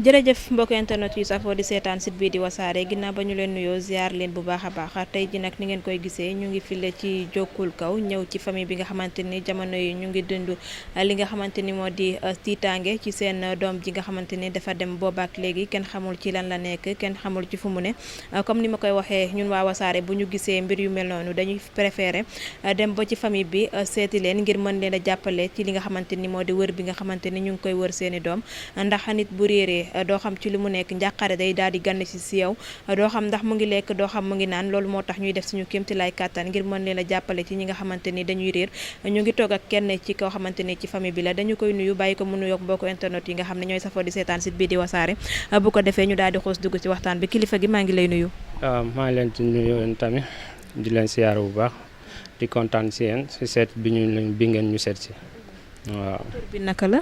jërëjëf mbokk internet yu safoo di seetaan site bii di wasaare ginnaaw ba ñu leen nuyoo ziar leen bu baax a baax tey ji nag ni ngeen koy gisee ñu ngi file ci jokkul kaw ñëw ci famille bi nga xamante ni jamono yi ñu ngi dund li nga xamante ni moo di tiitaange ci seen doom ji nga xamante ni dafa dem boobaak léegi kenn xamul ci lan la nekk kenn xamul ci fu mu ne comme ni ma koy waxee ñun waa wasaare bu ñu gisee mbir yu mel noonu dañuy préféré dem ba ci famille bi seeti leen ngir mën leen a jàppale ci li nga xamante ni moo di wër bi nga xamante ni ñu ngi koy wër seeni doom ndax nit bu réeree doo xam ci li mu nekk njàqare day daal di gann si yow doo xam ndax mu ngi lekk doo xam mu ngi naan loolu moo tax ñuy def suñu kéemti lay kàttan ngir mën leen a jàppale ci ñi nga xamante ni dañuy réer ñu ngi toog ak kenn ci koo xamante ni ci famille bi la dañu koy nuyu bàyyi ko mu nuyoog mbokku internet yi nga xam ne ñooy safoo di seetaan site bii di wasaare bu ko defee ñu daal di xoos dugg ci waxtaan bi kilifa gi maa ngi lay nuyu. waaw maa ngi leen di nuyu tamit di leen siyaar bu baax di kontaan si yéen si seet bi ngeen ñu seet si waaw. tur bi naka la.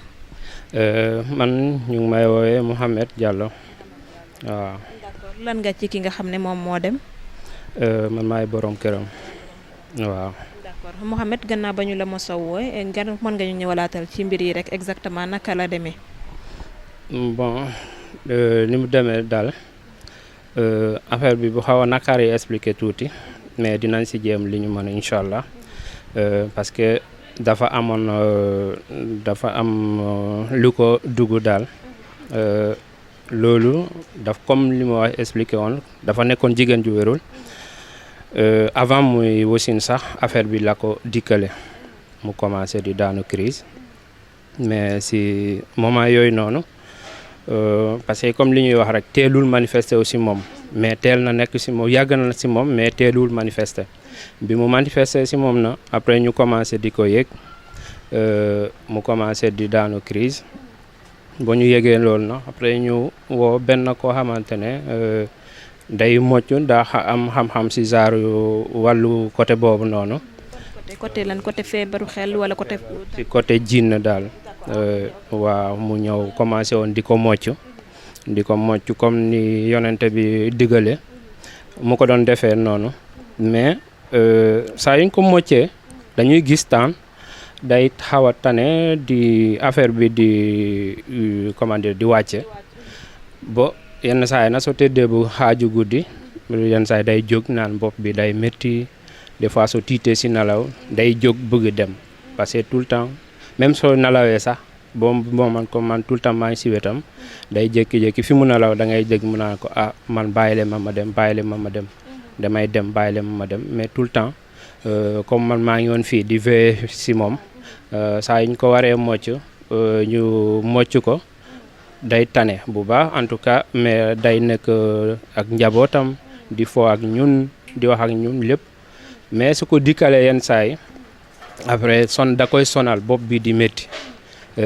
man ñu ngi may woowee Mouhamed Diallo waaw. d'accord lan nga ci ki nga xam ne moom moo dem. man maay borom këram waaw. d'accord Mouhamed gannaaw ba ñu la mos a wooy nga mën nga ñu ñëwalaatal ci mbir yi rek exactement naka la demee. bon ni mu demee daal affaire bi bu xaw a naqari expliquer tuuti mais dinañ si jéem li ñu mën a incha allah parce que. dafa am lu ko dugg daal loolu comme li ma wax expliqué woon dafa nekkoon jigéen ju wérul avant muy wasin sax affaire bi la ko dikkale mu commencé di daanu crise mais si moment yooyu noonu parce que comme li ñuy wax rek teelul manifester aussi moom mais teel na nekk si moom yàgg na si moom mais teelul manifester bi mu manifester si moom na après ñu commencé di ko yëg mu commencé di daanu crise ba ñu yëgee loolu na après ñu woo benn koo xamante ne day mocc daa am xam-xam si genre wàllu côté boobu noonu. côté lan côté feebaru xel wala côté. ci côté jinn daal waaw mu ñëw commencé woon di ko mocc comme ni yonente bi digale mu ko doon defee noonu mais. saa yuñ ko moccee dañuy gis taan day xaw a tane di affaire bi di comment dire di wàcce bo yenn saa yi na soo tëddee bu xaaju guddi yenn saa yi day jóg naan bopp bi day métti des fois soo tiitee si nelaw day jóg bëgg dem parce que tout le temps même soo nelawee sax boo man comme man tout le temps maa ngi si wetam day jékki-jékki fi mu nelaw da ngay dégg mu naan ko man bàyyi leen ma dem damay dem bàyyi leen ma dem mais tout le temps comme man maa ngi woon fii di veiller si moom saa ñu ko waree mocc ñu mocc ko day tane bu baax en tout cas mais day nekk ak njabootam di fo ak ñun di wax ak ñun lépp mais su ko dikkalee yenn saa yi après da koy sonal bopp bi di métti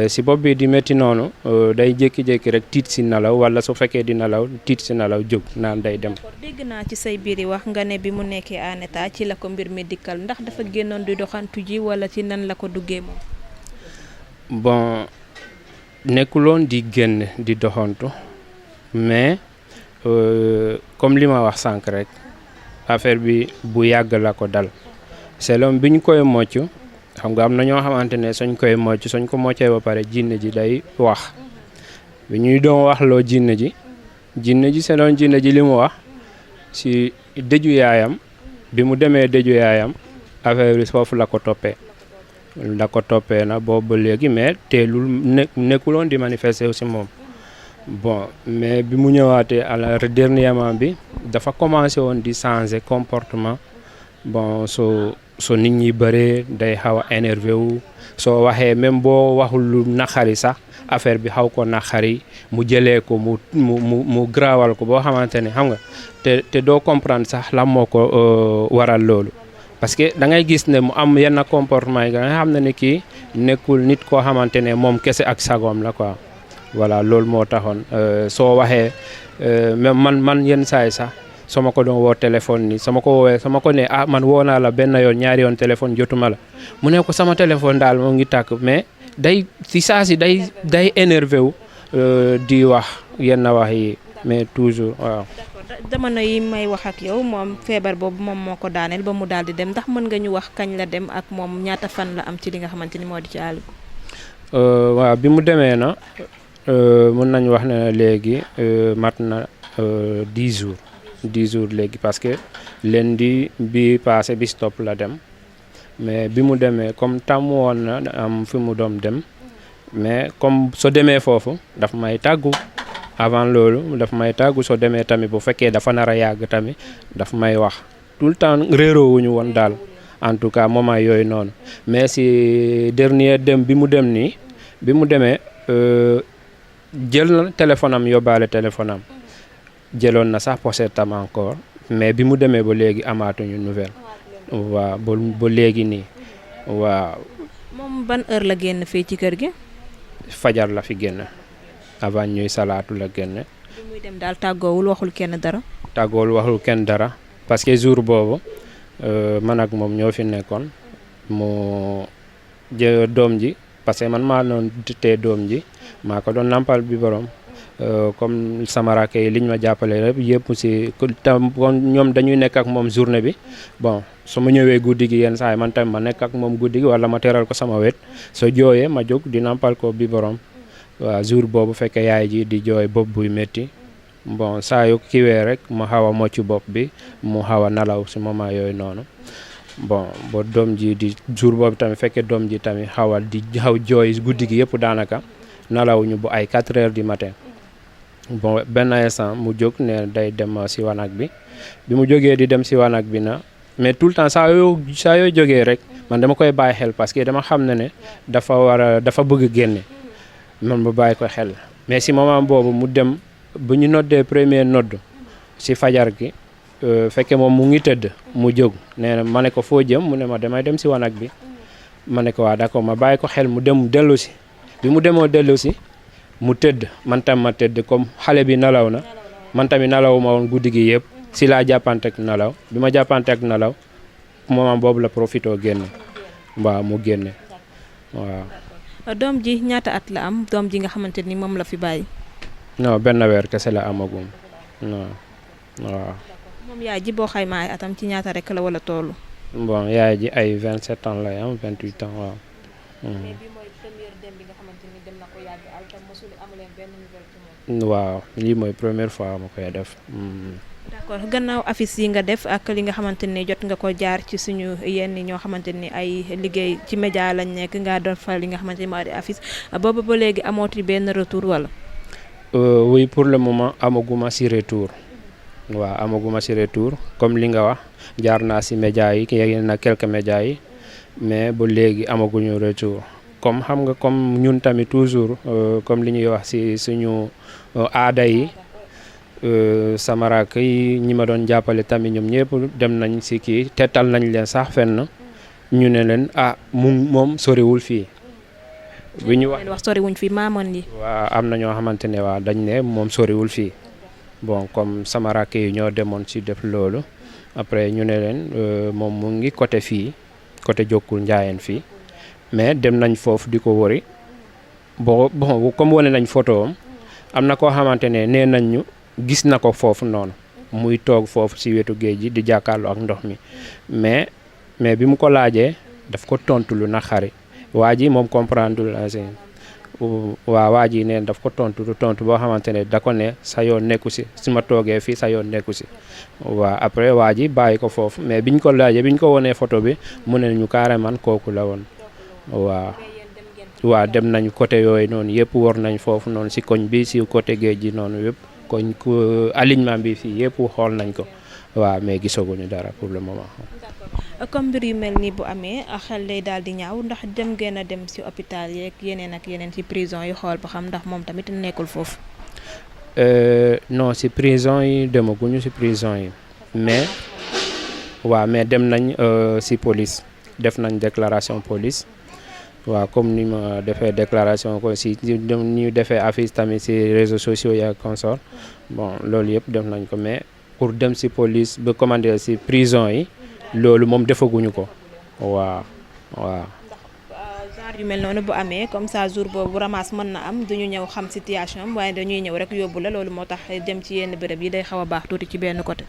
si bopp bi di métti noonu day jékki-jékki rek tiit si nelaw wala su fekkee di nelaw tiit si nelaw jóg naan day dem. dégg naa ci say biir yi wax nga ne bi mu nekkee en état ci la ko mbir mi dikkal ndax dafa génnoon di doxantu ji wala ci nan la ko duggee moom. bon nekkuloon di génn di doxantu mais comme li ma wax sànq rek affaire bi bu yàgg la ko dal selon bi ñu koy mocc. xam nga am na ñoo xamante ne suñ koy mocc suñ ko moccee ba pare jinne ji day wax bi ñuy doon wax loo jinne ji selon jinne ji li mu wax si dëju yaayam bi mu demee dëju yaayam affaire bi foofu la ko toppee na boobu ba léegi mais teelul nekkuloon di manifester aussi moom bon mais bi mu ñëwaatee à la dernièrement bi dafa commencé woon di changer comportement bon soo nit ñi bëree day xaw a énervé wu soo waxee même boo waxul lu naqari sax affaire bi xaw ko naqari mu jëlee ko mu grawal ko boo xamante ne xam nga te doo comprendre sax lan moo ko waral loolu parce que da ngay gis ne mu am yenn comportement yi nga xam ne ni kii nekkul nit koo xamante ne moom kese ak sagoom la quoi voilà loolu moo taxoon soo waxee même man yenn saay sax sama ko doon woo téléphone ni sama ko ne man woo naa la benn yoon ñaari yoon téléphone jotuma la mu ne ko sama téléphone daal moo ngi tàkk mais day si saa si day énervé wu di wax yenn wax yi mais toujours waaw. d'accord jamono yi may wax ak yow moom feebar boobu moom moo ko daaneel ba mu daal di dem ndax mën nga ñu wax kañ la dem ak moom ñaata fan la am ci li nga xamante ni moo di ci àll bi. waaw bi mu demee na mën nañ wax ne léegi mat na 10 jours 10 jours léegi parce que lundi bi passé bi stop la dem mais bi mu demee comme tàmm woon na am fi mu doom dem mais comme soo demee foofu daf may tàggu avant loolu daf may tàggu soo demee tamit bu fekkee dafa nar a yàgg tamit daf may wax tout le temps réeroo wuñu woon daal en tout cas moment yooyu noonu mais si dernier dem bi mu dem nii bi mu demee jël na téléphone am yóbbaale téléphone am jëloon na sax pochette am encore mais bi mu demee ba léegi amaatuñu nouvelle waaw ba léegi nii waaw. moom ban heure la génn fii ci kër gi. fajar la fi génn avant ñuy salaatu la génn. bi muy dem daal tàggoowul waxul kenn dara. tàggoowul waxul kenn dara parce que jour boobu man ak moom ñoo fi nekkoon mu jë doom ji parce que man maa doon tee doom ji maa ko doon nampal bi borom comme sama rakk yi liñ ma jàppale rek yëpp si tam ñoom dañuy nekk ak moom journée bi bon su ma ñëwee guddi gi yenn saa yi man tamit ma nekk ak moom guddi gi wala ma teral ko sama wet soo jooyee ma jóg di nampal ko bi borom waaw jour boobu fekkee yaay ji di jooy bopp buy métti bon saa yu kiwee rek mu xaw a mocc bopp bi mu xaw a nalaw si moment yooyu noonu bon ba doom ji di jour boobu tamit fekkee doom ji tamit xaw a di xaw jooy guddi gi yëpp daanaka nalawuñu bu ay 4 heures du matin bon benn instant mu jóg ne day dem si wanag bi mu jógee di dem si wanag bi na mais tout le temps saa yoo jógee rek man dama koy bàyyi xel parce que dama xam ne dafa bëgg génne man ma bàyyi ko xel mais si moment boobu mu dem bu ñu noddee premier nodd si fajar gi fekkee moom mu ngi tëdd mu jóg nee na ma ne ko foo jëm mu ne ma damay dem si wanag bi ma ne ko waa d'accord ma bàyyi ko xel mu dem dellu si bi mu demoo dellu si mu tëdd man tam ma tëdd comme xale bi nalaw na man tamit nalaw ma woon guddi gi yëpp si laa jàppanteeg nalaw bi ma jàppanteeg nalaw moment boobu la profito génne waaw mu génne waaw. doom ji ñaata at la am doom ji nga xamante ni moom la fi bàyyi. non benn weer kese la amagum non waaw. moom yaay ji boo xaymaa ay atam ci ñaata rek la wala toolu. bon yaay ji ay 27 ans lay am 28 ans waaw. mais bi mooy première dem bi nga xamante ni dem na ko yàgg al te mosul amu leen benn nouvelle ci moom. waaw lii mooy première fois ma koy def. d'accord gannaaw affiche yi nga def ak li nga xamante ni jot nga ko jaar ci suñu yenn ñoo xamante ni ay liggéey ci média lañ nekk nga doon fa li nga xamante ni moo di affiche boobu ba léegi amooti benn retour wala. oui pour le moment amaguma si retour. waaw amaguma si retour comme li nga wax jaar naa si média yi yegg na quelques médias yi mais ba léegi amaguñu retour comme xam nga comme ñun tamit toujours comme li ñuy wax si suñu aada yi. sama rakk yi ñi ma doon jàppale tamit ñoom ñëpp dem nañ si kii tetal nañ leen sax fenn ñu ne leen moom soriwul fii. bi ñu wax soriwuñ fii maamoon yi. waaw am na ñoo xamante ne waaw dañ ne moom soriwul fii bon comme sama rakk yi ñoo demoon si def loolu après ñu ne leen moom mu ngi côté fii côté Jokkul Njaayeen fii mais dem nañ foofu di ko wëri bon comme wane nañ photo am na koo xamante ne nee nañ ñu. gis na ko foofu noonu muy toog foofu ci wetu géej gi di jàkkaarloo ak ndox mi mais bi mu ko laajee daf ko tontu lu naqari waa ji moom comprendre la waa ji neen daf ko tontu boo xamante ne da ko ne sa yoon nekku ci su ma toogee fii sa yoon nekku ci waaw après waa ji bàyyi ko foofu mais biñ ko laajee biñ ko wonee photo bi mu ne ñu carrément kooku la woon waaw dem nañ côté yooyu noonu yëpp war nañ foofu noonu ci koñ bi ci côté géej gi noonu yëpp koñ ko alignement bi fii yëpp xool nañ ko waaw mais gisaguñu dara pour le moment. comme mbir yu mel nii bu amee xel day daal di ñaaw ndax dem ngeen a dem ci hôpital yeeg yeneen ak yeneen ci prison yi xool ba xam ndax moom tamit nekkul foofu. non ci prison yi demaguñu ci prison yi mais mais dem nañ ci police def nañ déclaration police. waaw comme ni ma defee déclaration ko si ñu defee affiche tamit si réseaux sociaux yi ak consort bon loolu yëpp def nañ ko mais pour dem si police ba commander si prison yi loolu moom defaguñu ko waaw. genre yu mel noonu bu amee comme ça jour boobu ramasse mën na am duñu ñëw xam situation am waaye dañuy ñëw rek yóbbu la loolu moo tax dem ci yenn béréb yi day xaw a baax tuuti ci benn côté.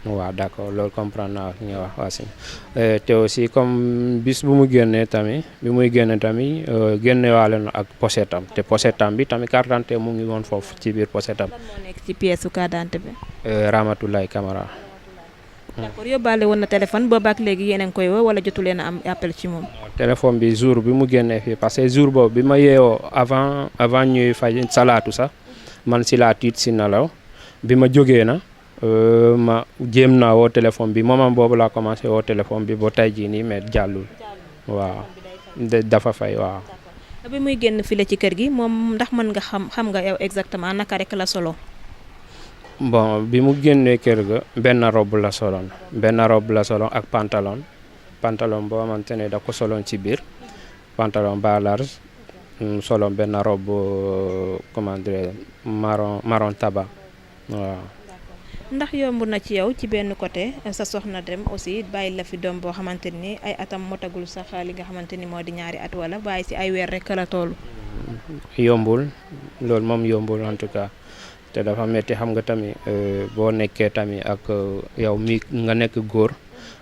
waaw d'accord loolu comprendre naa li nga wax aussi te aussi comme bis bu mu génnee tamit bi muy génne tamit génnewaale na ak pochetam te pochetam bi tamit carte d'identité mu ngi woon foofu ci biir pochetam. lan moo nekk ci pièce su carte d'identité bi. Ramatoulaye Camara. d'accord yóbbaale woon na téléphone boobaak léegi yéen a ngi koy woo wala jotu leen a am appel ci moom. téléphone bi jour bi mu génnee fii parce que jour boobu bi ma yeewoo avant ñuy fay salaatu sax man si laa tiit si nelaw bi ma jógee na ma jéem naa woo téléphone bi moment boobu laa commencé woo téléphone bi ba tey jii nii mais jàllul waaw dafa fay waaw. bi muy génn file ci kër gi moom ndax mën nga xam nga yow exactement naka rek la solo. bon bi mu génnee kër ga benn robe la soloon ak pantalon boo xamante ne da ko soloon ci biir pantalon bas large soloon benn robe comment dire marron tabac waaw. ndax yomb na ci yow ci benn côté sa soxna dem aussi bàyyi la fi doom boo xamante ni ay atam motagul sax li nga xamante ni moo di 2 at wala bàyyi si ay weer rek la toll. yombul loolu moom yombul en tout cas te dafa metti xam nga tamit boo nekkee tamit ak yow mi nga nekk góor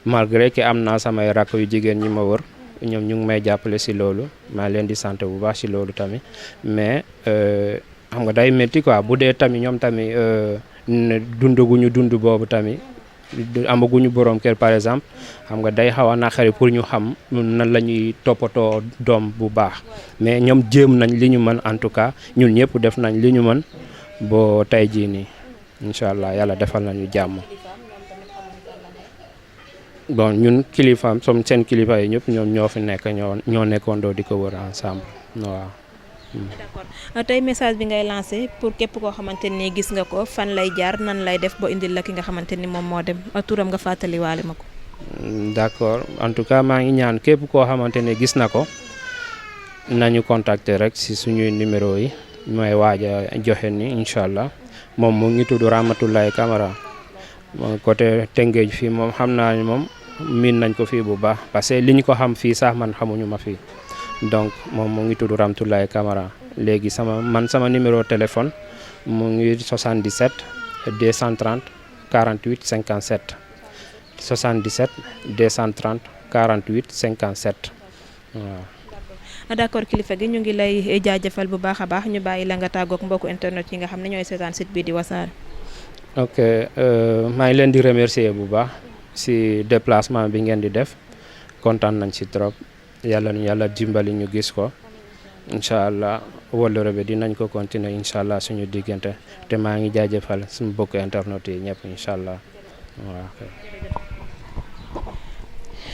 malgré que am naa samay rakk yu jigéen ñi ma wër ñoom ñu ngi may jàppale si loolu maa leen di sant bu baax si loolu tamit mais xam nga day metti quoi bu dee tamit ñoom tamit dundaguñu dund boobu tamit amaguñu borom kër par exemple xam nga day xaw a naqari pour ñu xam nan la ñuy toppatoo doom bu baax mais ñoom jéem nañ li ñu mën en tout cas ñun ñëpp def nañ li ñu mën boo tey jii nii incha allah yàlla defal nañu jàmm. bon ñun kilifaam som seen kilifa yi ñëpp ñoom ñoo fi nekk ñoo nekkoondoo di ko wër ensemble waaw. d'accord tey message bi ngay lancé pour képp koo xamante ni gis nga ko fan lay jaar nan lay def ba indil la ki nga xamante ni moom moo dem turam nga fàttaliwaale ma ko. d'accord en tout cas maa ngi ñaan képp koo xamante ne gis na ko nañu contacter rek si suñuy numéro yi mooy waaj a joxe ni incha allah moom mu ngi tudd Ramatoulaye Camara côté Tëngéej fii moom xam naa ni moom miin nañ ko fii bu baax parce que li ñu ko xam fii sax man xamuñu ma fii. donc moom mu ngi tudd Ramatoulaye Camara léegi sama numéro téléphone mu ngi 77 230 48 57 77 230 48 57 waaw. d'accord kilifa gi ñu ngi lay jaajëfal bu baax a baax ñu bàyyi la nga tàggoog mbokku internet yi nga xam ne ñooy seetaan site bii di Wassare. ok maa ngi leen di remercier bu baax si déplacement bi ngeen di def kontaan nañ si trop. yàlla dimbali ñu gis ko incha allah wóllare bi dinañ ko continuer incha allah suñu diggante te maa ngi jaajëfal suñu bokk internet yi ñëpp incha allah waaw.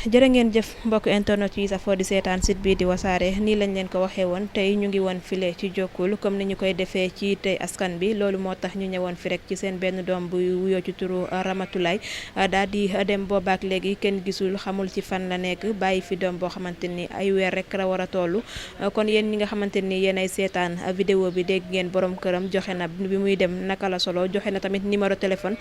jërë ngeen jëf mbokk internet yi safoo di seetaan site bii di Wassare nii lañ leen ko waxee woon tey ñu ngi woon file ci Jokkul comme ni ñu koy defee ci tey askan bi loolu moo tax ñu ñëwoon fi rek ci seen benn doom bu wuyoo ci turu Ramatoulaye daal di dem boobaak léegi kenn gisul xamul ci fan la nekk bàyyi fi doom boo xamante ni ay weer rek la war a toll kon yéen ñi nga xamante ni yéen ay seetaan vidéo bi dégg ngeen borom këram joxe na bi muy dem naka la solo joxe na tamit numéro téléphone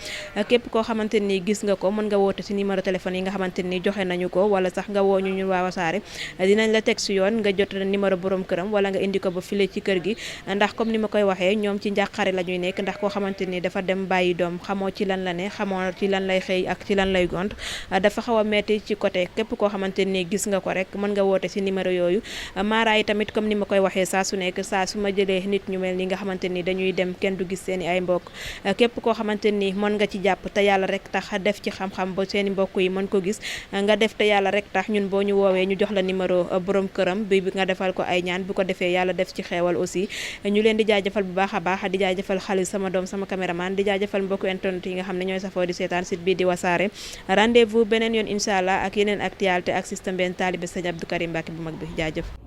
képp koo xamante ni gis nga ko mën nga woote ci numéro téléphone yi nga xamante ni joxe nañu ko wala sax nga woo ñu ñun waa Wassare dinañ la teg si yoon nga jot numéro borom këram wala nga indi ko ba file ci kër gi ndax comme ni ma koy waxee ñoom ci njàqare la ñuy nekk ndax koo xamante ni dafa dem bàyyi doom xamoo ci lan la ne xamoo ci lan lay xëy ak ci lan lay gont dafa xaw a metti ci côté képp koo xamante ni gis nga ko rek mën nga woote si numéro yooyu maaraay tamit comme ni ma koy waxee saa su nekk saa su ma jëlee nit ñu mel ni nga xamante ni dañuy dem kenn du gis seeni ay mbokk képp koo xamante ni mën nga ci jàpp te yàlla rek tax def ci xam-xam ba seeni mbokk yi mën ko gis nga def te yàlla rek tax ñun boo ñu woowee ñu jox la numéro borom këram bi nga defal ko ay ñaan bu ko defee yàlla def ci xeewal aussi ñu leen di jaajëfal bu baax a baax di jaajëfal Xaalis sama doom sama caméraman di jaajëfal mbokku internet yi nga xam ne ñooy safoo di seetaan site bii di Wassare rendez-vous beneen yoon incha allah ak yeneen actualité ak système benn taalibe Sëñ Abdou Karim Mbacké bu mag bi jaajëf